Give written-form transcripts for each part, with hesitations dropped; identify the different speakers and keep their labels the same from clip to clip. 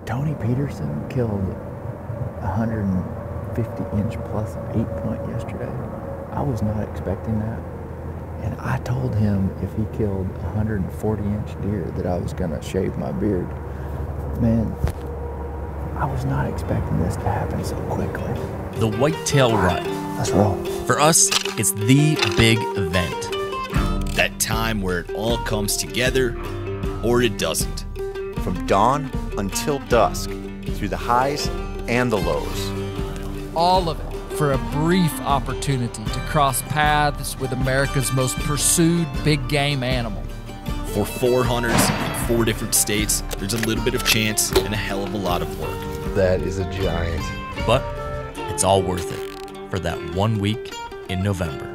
Speaker 1: Tony Peterson killed 150-inch plus an 8-point yesterday. I was not expecting that. And I told him if he killed a 140-inch deer that I was gonna shave my beard. Man, I was not expecting this to happen so quickly.
Speaker 2: The whitetail rut.
Speaker 1: Let's roll.
Speaker 2: For us, it's the big event.
Speaker 3: That time where it all comes together, or it doesn't.
Speaker 4: From dawn until dusk, through the highs and the lows.
Speaker 5: All of it for a brief opportunity to cross paths with America's most pursued big game animal.
Speaker 3: For 4 hunters in 4 different states, there's a little bit of chance and a hell of a lot of work.
Speaker 6: That is a giant.
Speaker 2: But it's all worth it for that 1 week in November.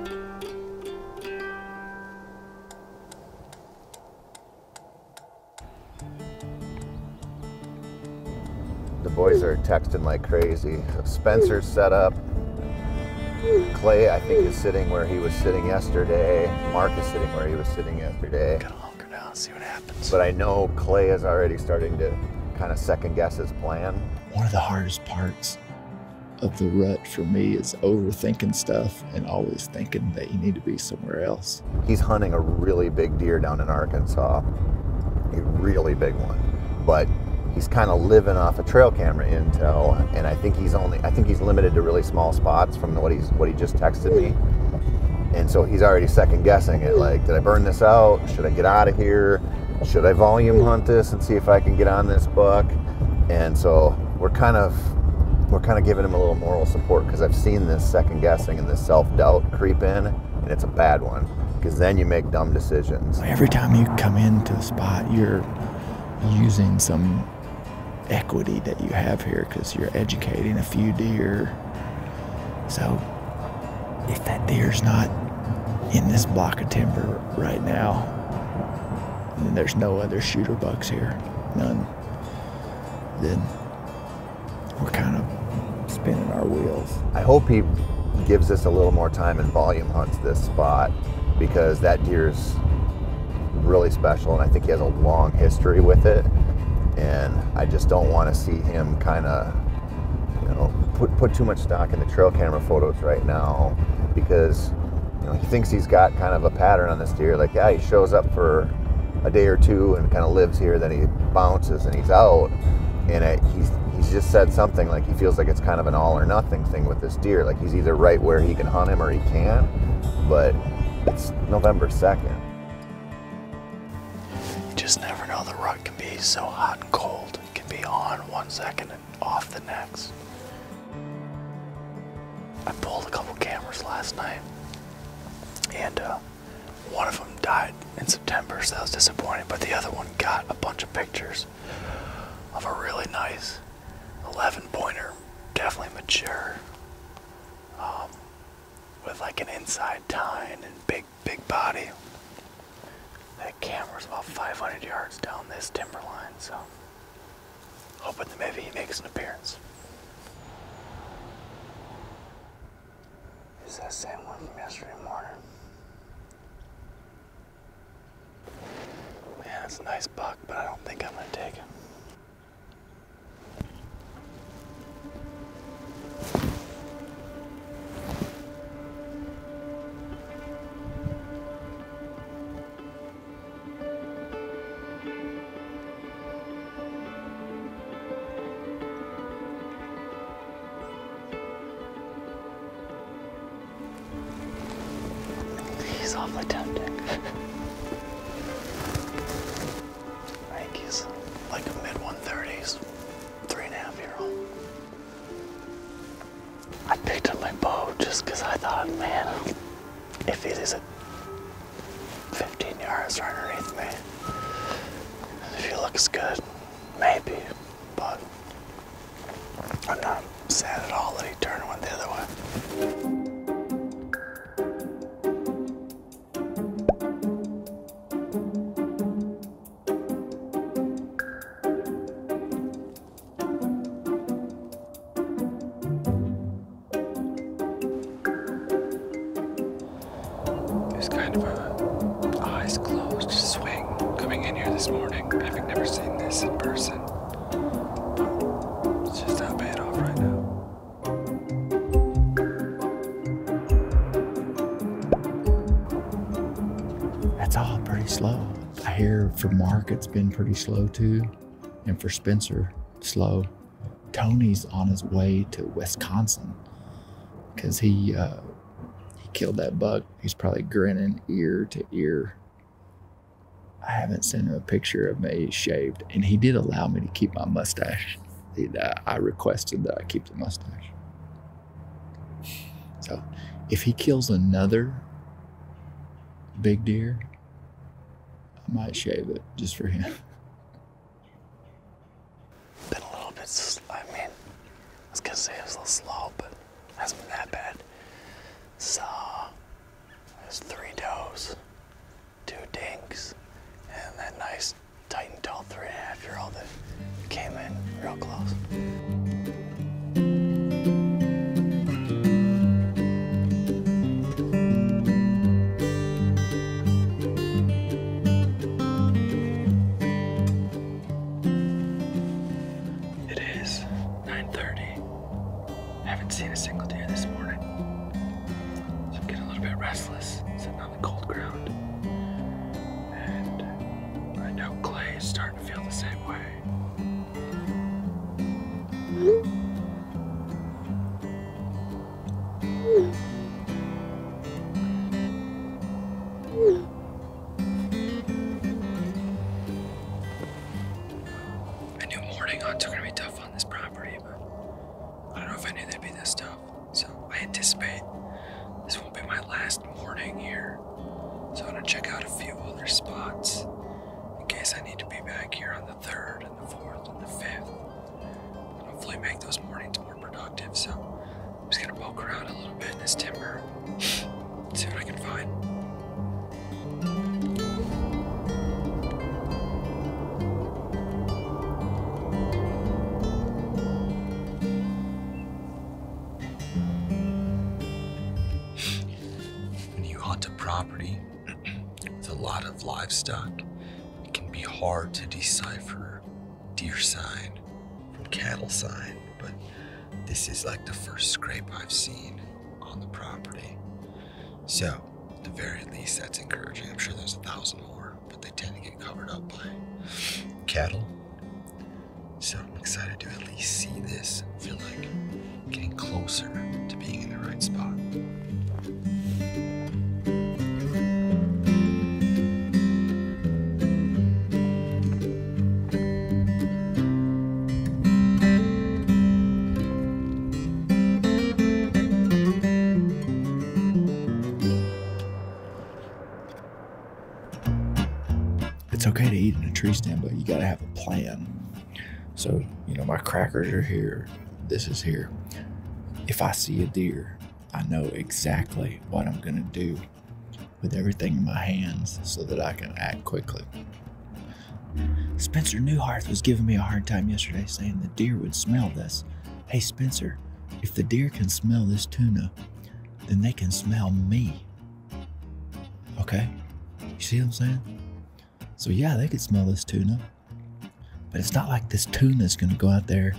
Speaker 4: The boys are texting like crazy. Spencer's set up. Clay, I think, is sitting where he was sitting yesterday. Mark is sitting where he was sitting yesterday.
Speaker 6: Gotta hunker down, see what happens.
Speaker 4: But I know Clay is already starting to kind of second guess his plan.
Speaker 1: One of the hardest parts of the rut for me is overthinking stuff and always thinking that you need to be somewhere else.
Speaker 4: He's hunting a really big deer down in Arkansas, a really big one, but he's kind of living off of trail camera intel, and I think he's limited to really small spots from what he just texted me. And so he's already second guessing it, like, did I burn this out? Should I get out of here? Should I volume hunt this and see if I can get on this buck? And so we're kind of giving him a little moral support, because I've seen this second guessing and this self-doubt creep in, and it's a bad one, because then you make dumb decisions.
Speaker 1: Every time you come into a spot, you're using some equity that you have here because you're educating a few deer. So if that deer's not in this block of timber right now, and there's no other shooter bucks here, none, then we're kind of spinning our wheels.
Speaker 4: I hope he gives us a little more time and volume hunts this spot, because that deer's really special, and I think he has a long history with it. And I just don't want to see him kind of, put too much stock in the trail camera photos right now, because, he thinks he's got kind of a pattern on this deer. Like, yeah, he shows up for a day or two and kind of lives here, then he bounces and he's out. And he's just said something like he feels like it's kind of an all or nothing thing with this deer. Like, he's either right where he can hunt him or he can't. But it's November 2nd.
Speaker 6: You just never know. The rut can be so hot and cold. It can be on 1 second and off the next. I pulled a couple cameras last night, and one of them died in September, so that was disappointing, but the other one got a bunch of pictures of a really nice 11-pointer, definitely mature, with like an inside tine and big body. That camera's about 500 yards down this timberline, so hoping that maybe he makes an appearance. Is that same one from yesterday morning? Man, it's a nice buck, but I don't think I'm gonna take it. He's awfully tempting. I think he's like a mid-130s, 3.5-year-old. I picked up my bow just because I thought, man, if it is at 15 yards right underneath me, if he looks good, maybe, but I'm not sad at all that he turned and went the other way.
Speaker 7: It was kind of a eyes closed swing coming in here this morning, having never seen this in person. But
Speaker 1: slow. I hear for Mark it's been pretty slow too, and for Spencer, slow. Tony's on his way to Wisconsin because he killed that buck. He's probably grinning ear to ear. I haven't sent him a picture of me shaved, and he did allow me to keep my mustache. I requested that I keep the mustache. So if he kills another big deer, I might shave it just for him.
Speaker 6: Been a little bit, I was gonna say it was a little slow, but it hasn't been that bad. Saw, there's 3 does, 2 dinks, and that nice, tight and tall 3.5-year-old that came in real close.
Speaker 7: It is 9:30. Haven't seen a single deer this morning. So I'm getting a little bit restless, sitting on the cold ground. And I know Clay is starting to feel the same way. I knew morning hunts are going to be tough on this property, but I don't know if I knew they'd be this tough. So I anticipate this won't be my last morning here. So I'm going to check out a few other spots in case I need to be back here on the 3rd and the 4th and the 5th. And hopefully make those mornings more productive. So I'm just going to poke around a little bit in this timber, see what I can find. When you hunt a property with a lot of livestock, it can be hard to decipher deer sign from cattle sign, but this is like the first scrape I've seen on the property. So, at the very least, that's encouraging. I'm sure there's 1,000 more, but they tend to get covered up by cattle. So I'm excited to at least see this and feel like getting closer to being in the right spot.
Speaker 1: It's okay to eat in a tree stand, but you gotta have a plan. So, my crackers are here. This is here. If I see a deer, I know exactly what I'm gonna do with everything in my hands so that I can act quickly. Spencer NEUHARTH was giving me a hard time yesterday saying the deer would smell this. Hey Spencer, if the deer can smell this tuna, then they can smell me. Okay? You see what I'm saying? So yeah, they could smell this tuna, but it's not like this tuna is gonna go out there,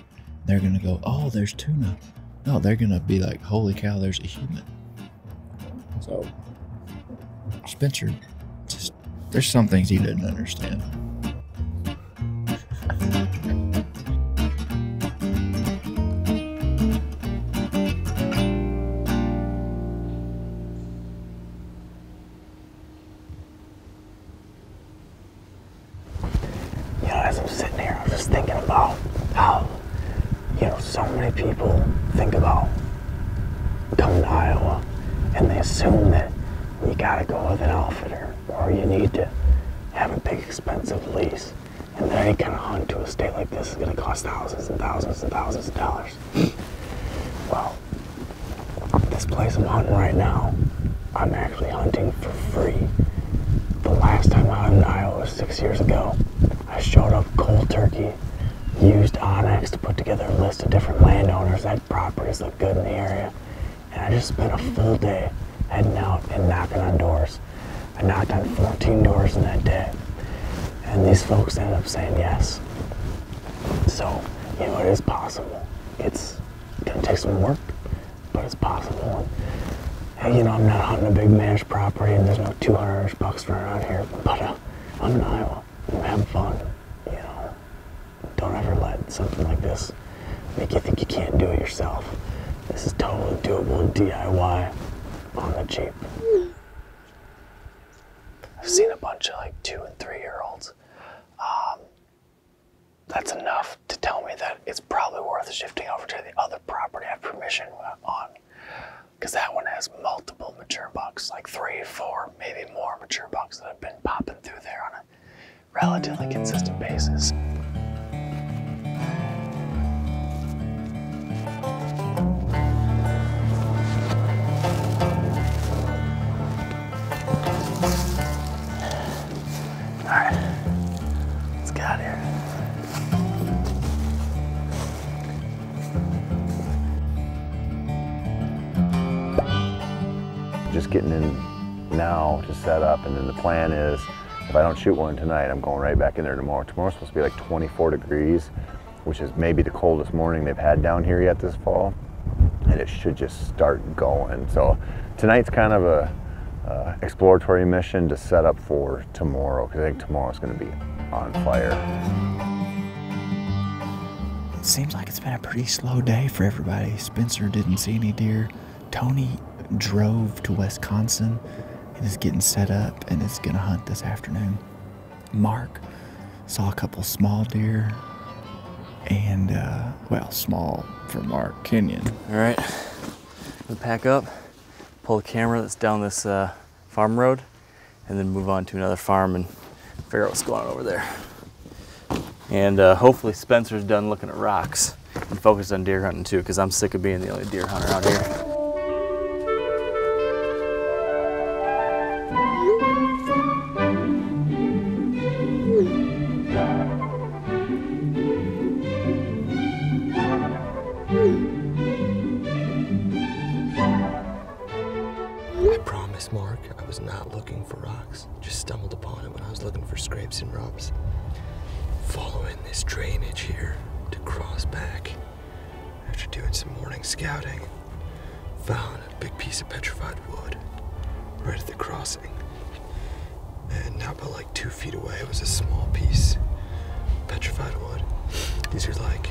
Speaker 1: they're gonna go, oh, there's tuna. No, they're gonna be like, holy cow, there's a human. So, Spencer, there's some things he doesn't understand.
Speaker 6: As I'm sitting here, I'm just thinking about how, so many people think about coming to Iowa and they assume that you gotta go with an outfitter or you need to have a big expensive lease. And that any kind of hunt to a state like this is gonna cost thousands and thousands and thousands of dollars. Well, this place I'm hunting right now, I'm actually hunting for free. The last time I hunted in Iowa was 6 years ago. I showed up cold turkey, used Onyx to put together a list of different landowners that had properties look good in the area, and I just spent a full day heading out and knocking on doors. I knocked on 14 doors in that day, and these folks ended up saying yes. So, it is possible. It's gonna take some work, but it's possible. And, I'm not hunting a big managed property, and there's no 200 bucks running around here, but I'm in Iowa. I'm having fun, you know. Don't ever let something like this make you think you can't do it yourself. This is totally doable DIY on the cheap. I've seen a bunch of like 2- and 3-year-olds. That's enough to tell me that it's probably worth shifting over to the other property I have permission on. Because that one has multiple mature bucks, like 3, 4, maybe more mature bucks that have been popping through there on a relatively consistent basis. All right, let's get out of here.
Speaker 4: Just getting in now to set up, and then the plan is if I don't shoot one tonight, I'm going right back in there tomorrow. Tomorrow's supposed to be like 24 degrees, which is maybe the coldest morning they've had down here yet this fall, and it should just start going. So tonight's kind of a exploratory mission to set up for tomorrow, because I think tomorrow's going to be on fire.
Speaker 1: It seems like it's been a pretty slow day for everybody. Spencer didn't see any deer. Tony drove to Wisconsin and is getting set up and is going to hunt this afternoon. Mark saw a couple small deer and, well, small for Mark, Kenyon.
Speaker 8: All right, we'll pack up, pull the camera that's down this farm road, and then move on to another farm and figure out what's going on over there. And hopefully Spencer's done looking at rocks and focused on deer hunting too, because I'm sick of being the only deer hunter out here.
Speaker 7: I promise, Mark, I was not looking for rocks. Just stumbled upon it when I was looking for scrapes and rubs. Following this drainage here to cross back. After doing some morning scouting, found a big piece of petrified wood right at the crossing. And now about like 2 feet away was a small piece of petrified wood. These are like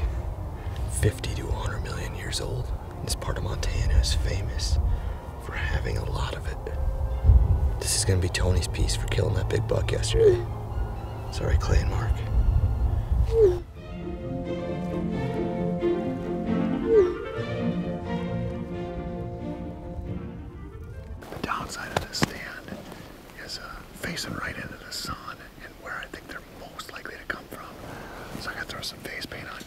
Speaker 7: 50 to 100 million years old. This part of Montana is famous for having a lot of it. This is gonna be Tony's piece for killing that big buck yesterday. Sorry, Clay and Mark.
Speaker 9: The downside of this stand is facing right into the sun and where I think they're most likely to come from. So I gotta throw some face paint on.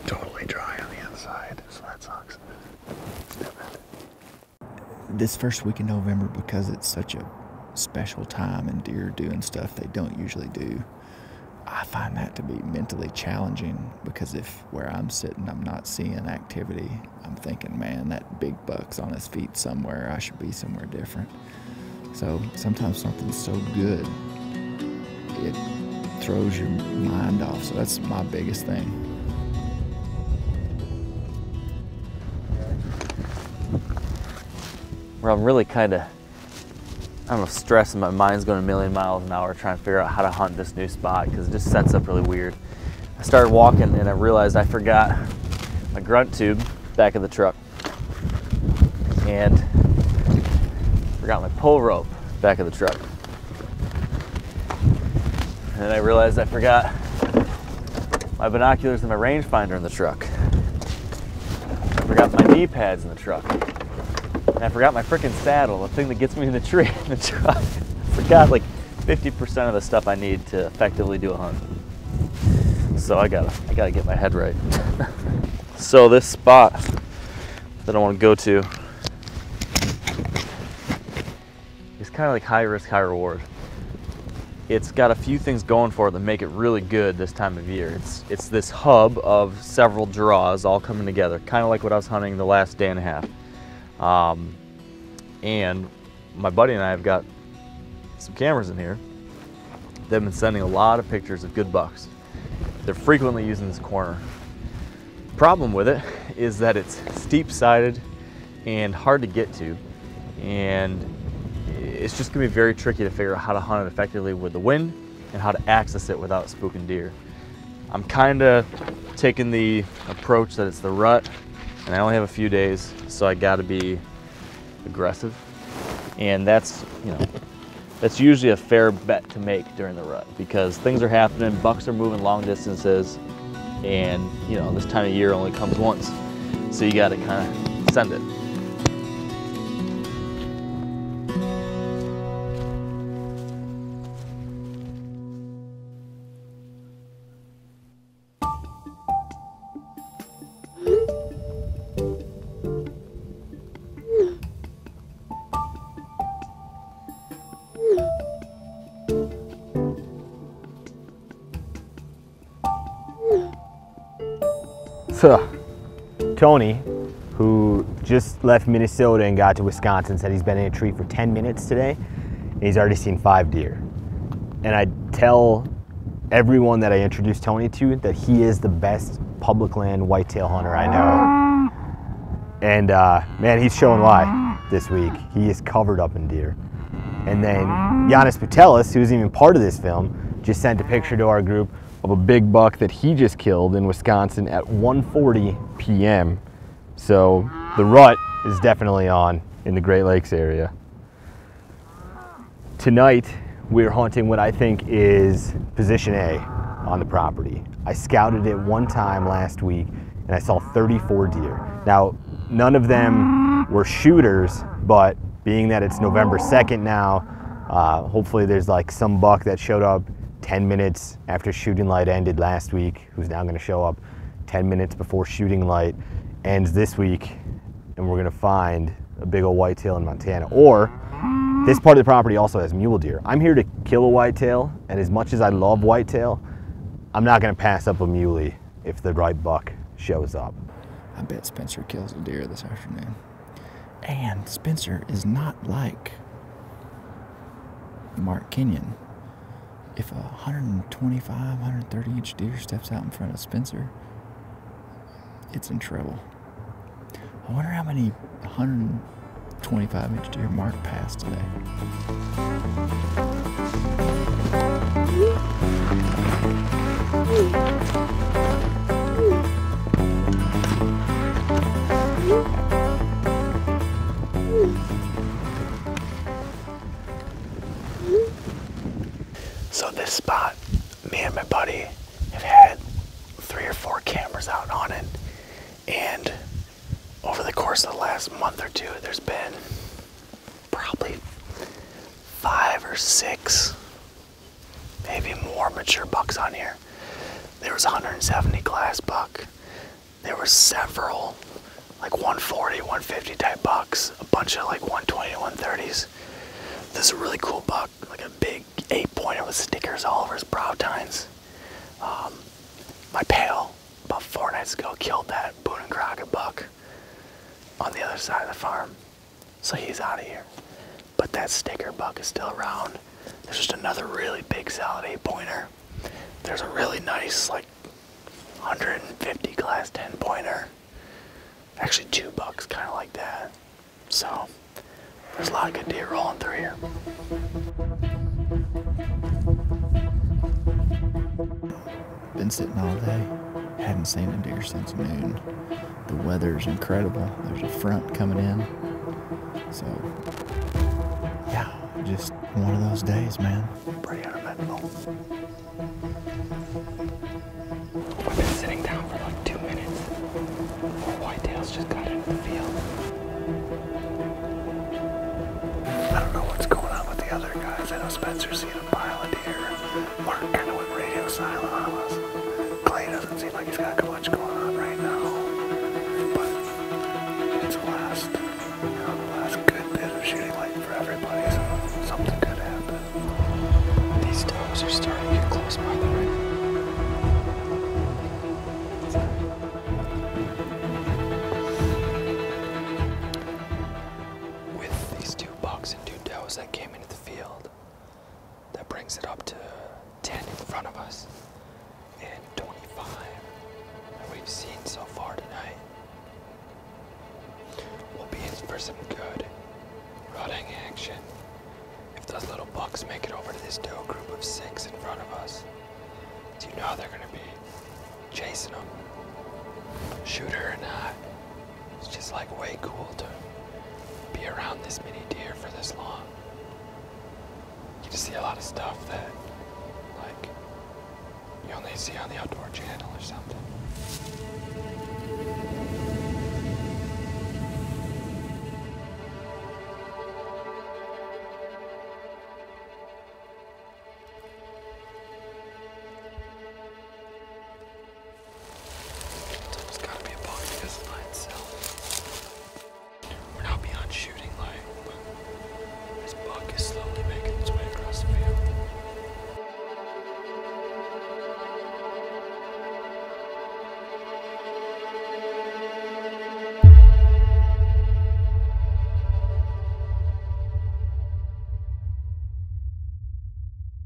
Speaker 9: Totally dry on the inside, so that sucks.
Speaker 1: This first week in November, because it's such a special time and deer are doing stuff they don't usually do, I find that to be mentally challenging, because if where I'm sitting I'm not seeing activity, I'm thinking, man, that big buck's on his feet somewhere, I should be somewhere different. So sometimes something's so good it throws your mind off. So that's my biggest thing.
Speaker 8: Where I'm really kind of, I don't know, stressed and my mind's going a million miles an hour trying to figure out how to hunt this new spot, because it just sets up really weird. I started walking and I realized I forgot my grunt tube back of the truck, and forgot my pull rope back of the truck. And then I realized I forgot my binoculars and my rangefinder in the truck. I forgot my knee pads in the truck. And I forgot my frickin' saddle, the thing that gets me in the tree in the truck. I forgot like 50% of the stuff I need to effectively do a hunt. So I gotta get my head right. So this spot that I want to go to is kind of like high risk, high reward. It's got a few things going for it that make it really good this time of year. It's this hub of several draws all coming together, kind of like what I was hunting the last day and a half. And my buddy and I have got some cameras in here. They've been sending a lot of pictures of good bucks. They're frequently using this corner. Problem with it is that it's steep-sided and hard to get to, and it's just gonna be very tricky to figure out how to hunt it effectively with the wind and how to access it without spooking deer. I'm kind of taking the approach that it's the rut, and I only have a few days, so I got to be aggressive. And that's, you know, that's usually a fair bet to make during the rut because things are happening, bucks are moving long distances, and you know, this time of year only comes once. So you got to kind of send it.
Speaker 10: So, Tony, who just left Minnesota and got to Wisconsin, said he's been in a tree for 10 minutes today, and he's already seen 5 deer. And I tell everyone that I introduce Tony to that he is the best public land whitetail hunter I know. And man, he's showing why this week. He is covered up in deer. And then Giannis Putelis, who's even part of this film, just sent a picture to our group of a big buck that he just killed in Wisconsin at 1:40 p.m. So the rut is definitely on in the Great Lakes area. Tonight, we're hunting what I think is position A on the property. I scouted it one time last week and I saw 34 deer. Now, none of them were shooters, but being that it's November 2nd now, hopefully there's like some buck that showed up 10 minutes after shooting light ended last week, who's now gonna show up 10 minutes before shooting light ends this week, and we're gonna find a big old whitetail in Montana. Or this part of the property also has mule deer. I'm here to kill a whitetail, and as much as I love whitetail, I'm not gonna pass up a muley if the right buck shows up.
Speaker 1: I bet Spencer kills a deer this afternoon. And Spencer is not like Mark Kenyon. If a 125, 130 inch deer steps out in front of Spencer, it's in trouble. I wonder how many 125 inch deer Mark passed today.
Speaker 6: So this spot, me and my buddy have had 3 or 4 cameras out on it, and over the course of the last month or 2, there's been probably 5 or 6, maybe more mature bucks on here. There was a 170 glass buck. There were several like 140, 150 type bucks, a bunch of like 120 to 130s. This is a really cool buck, like a big 8-pointer with stickers all over his brow tines. My pal, about 4 nights ago, killed that Boone and Crockett buck on the other side of the farm. So he's out of here. But that sticker buck is still around. There's just another really big solid 8-pointer. There's a really nice, like, 150 glass 10-pointer. Actually 2 bucks kind of like that. So there's a lot of good deer rolling through here.
Speaker 1: Been sitting all day. Hadn't seen a deer since noon. The weather's incredible. There's a front coming in. So, yeah, just one of those days, man.
Speaker 6: Pretty uneventful.
Speaker 11: We've been sitting down for like 2 minutes. Our whitetails just got into the field.
Speaker 9: I don't know what's going on with the other guys. I know Spencer's seen a pile of deer. Mark kind of went radio silent on us. Clay doesn't seem like he's got much going on right now. But it's the last good bit of shooting light for everybody, so something could happen.
Speaker 11: These does are starting to get close, by the way. With these 2 bucks and 2 does that came into the field, that brings it up to 10 in front of us and 25 that we've seen so far tonight. We'll be in for some good rutting action if those little bucks make it over to this doe group of 6 in front of know they're gonna be chasing them, shooter or not. It's just like way cool to be around this many deer for this long. You get to see a lot of stuff that, like, you only see on the Outdoor Channel or something.